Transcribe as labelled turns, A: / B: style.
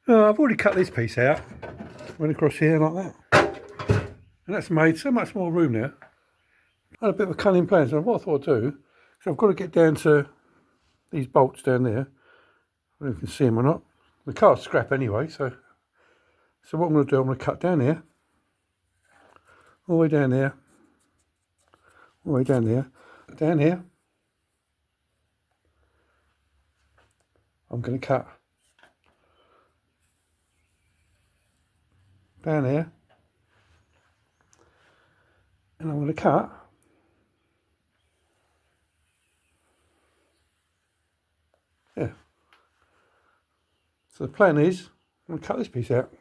A: I've already cut this piece out. Went across here like that. And that's made so much more room now. I had a bit of a cunning plan, so what I thought I'd do, so I've got to get down to these bolts down there. I don't know if you can see them or not. The car's scrap anyway, so what I'm going to do, I'm going to cut down here, all the way down there, all the way down there, down here. I'm going to cut down here, and I'm going to cut yeah. So the plan is, I'm going to cut this piece out.